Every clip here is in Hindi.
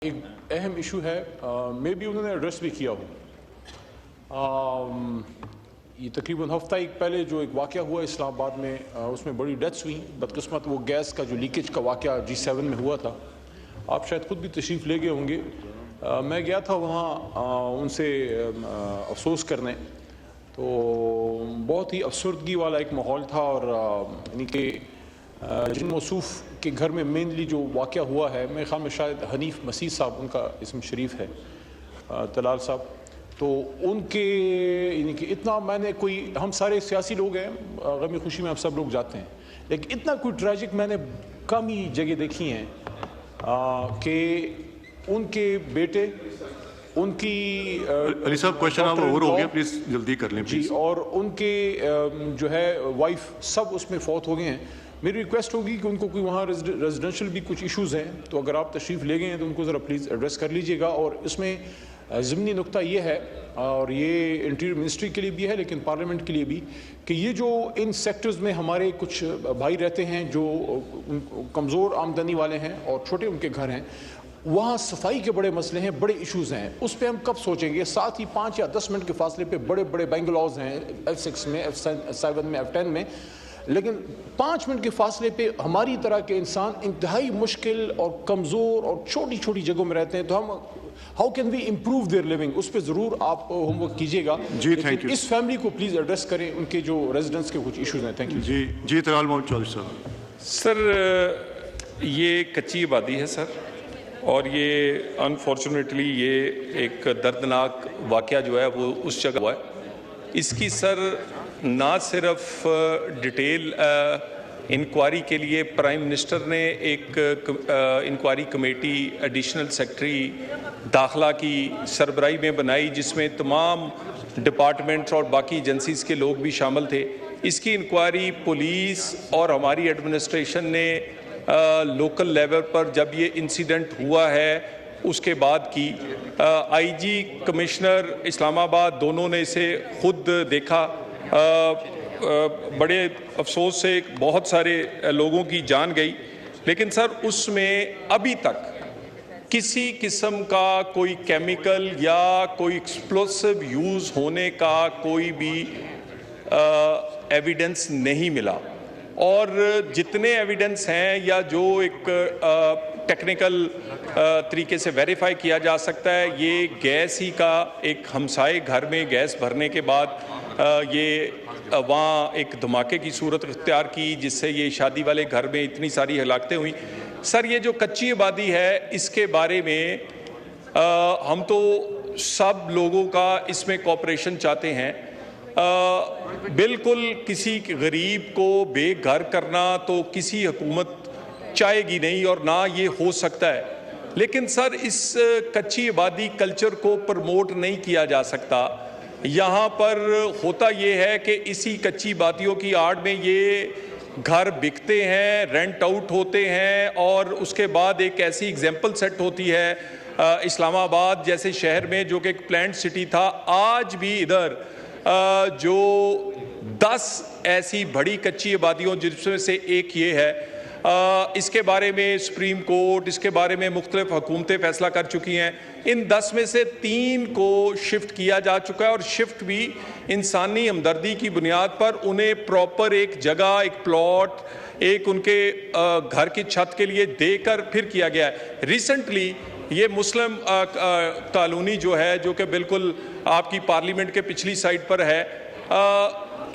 एक अहम इशू है, मे बी उन्होंने एड्रेस भी किया हो। ये तकरीबन हफ्ता एक पहले जो एक वाक़या हुआ इस्लामाबाद में, उसमें बड़ी डेथ्स हुई। बदकिस्मत वो गैस का जो लीकेज का वाक़या G7 में हुआ था, आप शायद खुद भी तशरीफ़ ले गए होंगे। मैं गया था वहाँ उनसे अफसोस करने, तो बहुत ही अफसरदगी वाला एक माहौल था। और यानी कि जिन मौसूफ़ के घर में मेनली जो वाक़या हुआ है, मेरे ख़्याल में शायद हनीफ मसीह साहब उनका इसम शरीफ है, तलाल साहब, तो उनके यानी कि इतना मैंने कोई, हम सारे सियासी लोग हैं, गमी खुशी में हम सब लोग जाते हैं, लेकिन इतना कोई ट्रेजिक मैंने कम ही जगह देखी हैं कि उनके बेटे, उनकी अली साहब क्वेश्चन आप ओवर हो गया, प्लीज़ जल्दी कर लें जी, और उनके जो है वाइफ सब उसमें फौत हो गए हैं। मेरी रिक्वेस्ट होगी कि उनको कोई वहाँ रेजिडेंशियल भी कुछ इश्यूज़ हैं, तो अगर आप तशरीफ़ ले गए हैं तो उनको ज़रा प्लीज़ एड्रेस कर लीजिएगा। और इसमें ज़िमनी नुक्ता ये है, और ये इंटीरियर मिनिस्ट्री के लिए भी है लेकिन पार्लियामेंट के लिए भी, कि ये जो इन सेक्टर्स में हमारे कुछ भाई रहते हैं जो कमज़ोर आमदनी वाले हैं और छोटे उनके घर हैं, वहाँ सफाई के बड़े मसले हैं, बड़े इश्यूज़ हैं। उस पर हम कब सोचेंगे? साथ ही 5 या 10 मिनट के फासले पे बड़े बड़े बेंगलौज हैं, F6 में, F7 में, F10 में, लेकिन 5 मिनट के फासले पे हमारी तरह के इंसान इंतहाई मुश्किल और कमज़ोर और छोटी छोटी जगहों में रहते हैं। तो हम how can we improve their living, उस पर ज़रूर आप होमवर्क कीजिएगा जी। Thank you. इस फैमिली को प्लीज़ एड्रेस करें, उनके जो रेजिडेंट्स के कुछ इशूज़ हैं। थैंक यू जी जी। तलाल मोहम्मद चौधरी साहब। सर, ये कच्ची आबादी है सर, और ये अनफॉर्चुनेटली ये एक दर्दनाक वाक़या जो है वो उस जगह हुआ है। इसकी सर ना सिर्फ डिटेल इंक्वायरी के लिए प्राइम मिनिस्टर ने एक इंक्वायरी कमेटी एडिशनल सेक्रेटरी दाखिला की सरबराही में बनाई, जिसमें तमाम डिपार्टमेंट्स और बाकी एजेंसीज़ के लोग भी शामिल थे। इसकी इंक्वायरी पुलिस और हमारी एडमिनिस्ट्रेशन ने लोकल लेवल पर जब ये इंसिडेंट हुआ है उसके बाद की, आईजी कमिश्नर इस्लामाबाद दोनों ने इसे खुद देखा। बड़े अफसोस से बहुत सारे लोगों की जान गई, लेकिन सर उसमें अभी तक किसी किस्म का कोई केमिकल या कोई एक्सप्लोसिव यूज़ होने का कोई भी एविडेंस नहीं मिला। और जितने एविडेंस हैं या जो एक टेक्निकल तरीके से वेरीफाई किया जा सकता है, ये गैस ही का एक हमसाए घर में गैस भरने के बाद ये वहाँ एक धमाके की सूरत इख्तियार की, जिससे ये शादी वाले घर में इतनी सारी हलाकतें हुई। सर, ये जो कच्ची आबादी है इसके बारे में हम तो सब लोगों का इसमें कोऑपरेशन चाहते हैं। बिल्कुल किसी गरीब को बेघर करना तो किसी हुकूमत चाहेगी नहीं और ना ये हो सकता है, लेकिन सर इस कच्ची आबादी कल्चर को प्रमोट नहीं किया जा सकता। यहाँ पर होता ये है कि इसी कच्ची आबादियों की आड़ में ये घर बिकते हैं, रेंट आउट होते हैं, और उसके बाद एक ऐसी एग्जाम्पल सेट होती है इस्लामाबाद जैसे शहर में, जो कि एक प्लान्ड सिटी था, आज भी इधर जो 10 ऐसी बड़ी कच्ची आबादियों जिसमें से एक ये है, इसके बारे में सुप्रीम कोर्ट, इसके बारे में मुख्तलिफ हुकूमतें फैसला कर चुकी हैं। इन 10 में से 3 को शिफ्ट किया जा चुका है, और शिफ्ट भी इंसानी हमदर्दी की बुनियाद पर उन्हें प्रॉपर एक जगह, एक प्लॉट, एक उनके घर की छत के लिए देकर फिर किया गया है। रिसेंटली ये मुस्लिम कॉलोनी जो है, जो कि बिल्कुल आपकी पार्लियामेंट के पिछली साइड पर है,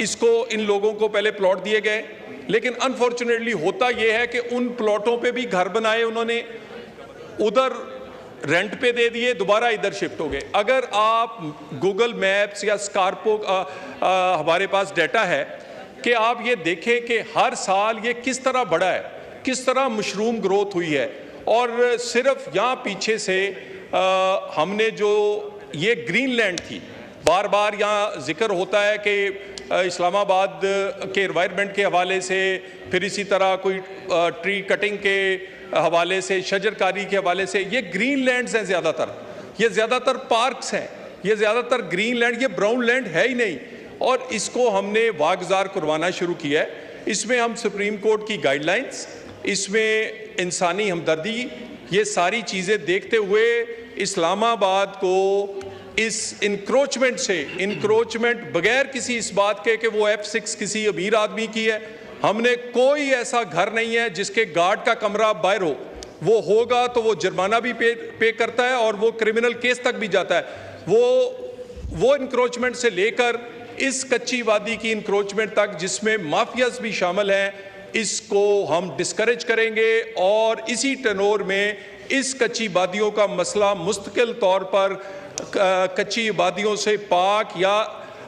इसको इन लोगों को पहले प्लॉट दिए गए, लेकिन अनफॉर्चुनेटली होता यह है कि उन प्लॉटों पे भी घर बनाए उन्होंने, उधर रेंट पे दे दिए, दोबारा इधर शिफ्ट हो गए। अगर आप गूगल मैप्स या स्कारपो हमारे पास डाटा है कि आप ये देखें कि हर साल ये किस तरह बढ़ा है, किस तरह मशरूम ग्रोथ हुई है। और सिर्फ यहाँ पीछे से हमने जो ये ग्रीनलैंड थी, बार बार यहाँ जिक्र होता है कि इस्लामाबाद के एनवायरनमेंट के हवाले से, फिर इसी तरह कोई ट्री कटिंग के हवाले से, शजरकारी के हवाले से, ये ग्रीन लैंड्स हैं ज़्यादातर, ये ज़्यादातर पार्क्स हैं, ये ज़्यादातर ग्रीन लैंड, ये ब्राउन लैंड है ही नहीं। और इसको हमने वागुज़ार करवाना शुरू किया है। इसमें हम सुप्रीम कोर्ट की गाइडलाइंस, इसमें इंसानी हमदर्दी, ये सारी चीज़ें देखते हुए इस्लामाबाद को इस इंक्रोचमेंट बगैर किसी इस बात के कि वो F6 किसी अमीर आदमी की है, हमने कोई ऐसा घर नहीं है जिसके गार्ड का कमरा बाहर हो, वो होगा तो वो जुर्माना भी पे करता है और वो क्रिमिनल केस तक भी जाता है। वो इंक्रोचमेंट से लेकर इस कच्ची वादी की इंक्रोचमेंट तक जिसमें माफियाज भी शामिल हैं, इसको हम डिस्करेज करेंगे और इसी टनोर में इस कच्ची वादियों का मसला मुस्तकिल तौर पर कच्ची वादियों से पाक या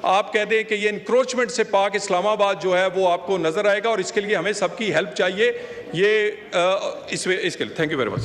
आप कह दें कि ये इंक्रोचमेंट से पाक इस्लामाबाद जो है वो आपको नजर आएगा और इसके लिए हमें सबकी हेल्प चाहिए। ये इसके लिए थैंक यू वेरी मच।